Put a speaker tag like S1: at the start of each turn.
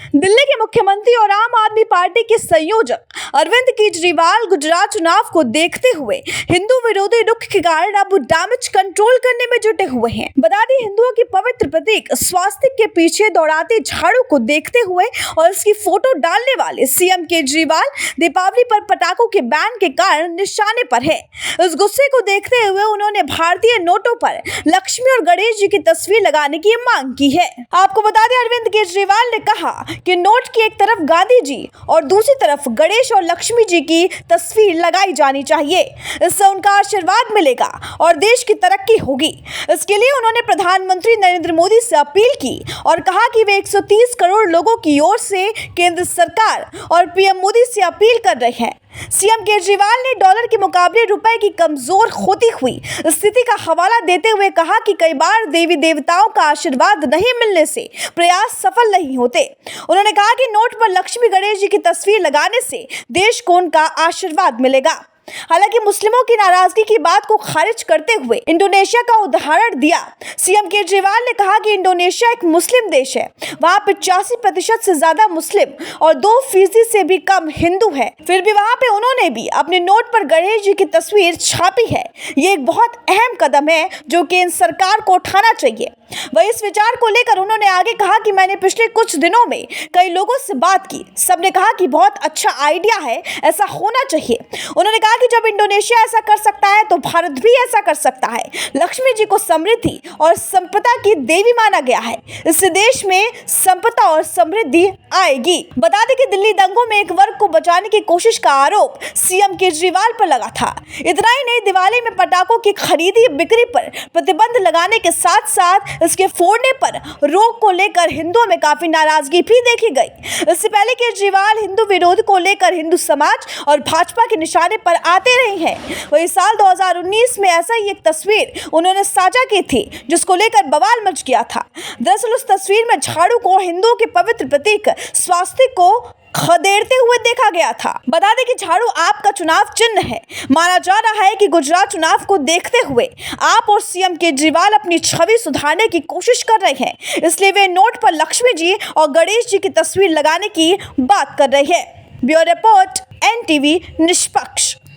S1: दिल्ली के मुख्यमंत्री और आम आदमी पार्टी के संयोजक अरविंद केजरीवाल गुजरात चुनाव को देखते हुए हिंदू विरोधी रुख के कारण अब डैमेज कंट्रोल करने में जुटे हुए हैं। बता दें, हिंदुओं की पवित्र प्रतीक स्वास्तिक के पीछे दौड़ाते झाड़ू को देखते हुए और इसकी फोटो डालने वाले सीएम केजरीवाल दीपावली पर पटाखों के बैन के कारण निशाने पर है। इस गुस्से को देखते हुए उन्होंने भारतीय नोटों पर लक्ष्मी और गणेश जी की तस्वीर लगाने की मांग की है। आपको बता दें, अरविंद केजरीवाल ने कहा कि नोट की एक तरफ गांधी जी और दूसरी तरफ गणेश और लक्ष्मी जी की तस्वीर लगाई जानी चाहिए। इससे उनका आशीर्वाद मिलेगा और देश की तरक्की होगी। इसके लिए उन्होंने प्रधानमंत्री नरेंद्र मोदी से अपील की और कहा कि वे 130 करोड़ लोगों की ओर से केंद्र सरकार और पीएम मोदी से अपील कर रहे हैं। सीएम केजरीवाल ने डॉलर के मुकाबले रुपए की कमजोर होती हुई स्थिति का हवाला देते हुए कहा कि कई बार देवी देवताओं का आशीर्वाद नहीं मिलने से प्रयास सफल नहीं होते। उन्होंने कहा कि नोट पर लक्ष्मी गणेश जी की तस्वीर लगाने से देश को उनका आशीर्वाद मिलेगा। हालांकि मुस्लिमों की नाराजगी की बात को खारिज करते हुए इंडोनेशिया का उदाहरण दिया। सीएम केजरीवाल ने कहा कि इंडोनेशिया एक मुस्लिम देश है, वहां 85% से ज्यादा मुस्लिम और 2% से भी कम हिंदू है। फिर भी वहां पे उन्होंने भी अपने नोट पर गणेश जी की तस्वीर छापी है। ये एक बहुत अहम कदम है जो केंद्र सरकार को उठाना चाहिए। वही इस विचार को लेकर उन्होंने आगे कहा कि मैंने पिछले कुछ दिनों में कई लोगों से बात की, सबने कहा कि बहुत अच्छा आइडिया है, ऐसा होना चाहिए। उन्होंने कहा कि जब इंडोनेशिया ऐसा कर सकता है तो भारत भी ऐसा कर सकता है। लक्ष्मी जी को समृद्धि और संपदा की देवी माना गया है, इससे देश में संपदा और समृद्धि आएगी। बता दें कि दिल्ली दंगों में एक वर्ग को बचाने की कोशिश का आरोप सीएम केजरीवाल पर लगा था। इतना ही नहीं, दिवाली में पटाखों की खरीदी बिक्री पर प्रतिबंध लगाने के साथ साथ इसके फोड़ने पर रोक को लेकर हिंदुओं में काफी नाराजगी भी देखी गई। इससे पहले केजरीवाल हिंदू विरोध को लेकर हिंदू समाज और भाजपा के निशाने पर आते रहे हैं। वही साल 2019 में ऐसा ही एक तस्वीर उन्होंने साझा की थी जिसको लेकर बवाल मच गया था। दरअसल उस तस्वीर में झाड़ू को हिंदुओं के पवित्र प्रतीक स्वास्तिक को खदेड़ते हुए देखा गया था। बता दें कि झाड़ू आपका चुनाव चिन्ह है। माना जा रहा है कि गुजरात चुनाव को देखते हुए आप और सीएम केजरीवाल अपनी छवि सुधारने की कोशिश कर रहे हैं, इसलिए वे नोट पर लक्ष्मी जी और गणेश जी की तस्वीर लगाने की बात कर रहे हैं। ब्यूरो रिपोर्ट, NTV निष्पक्ष।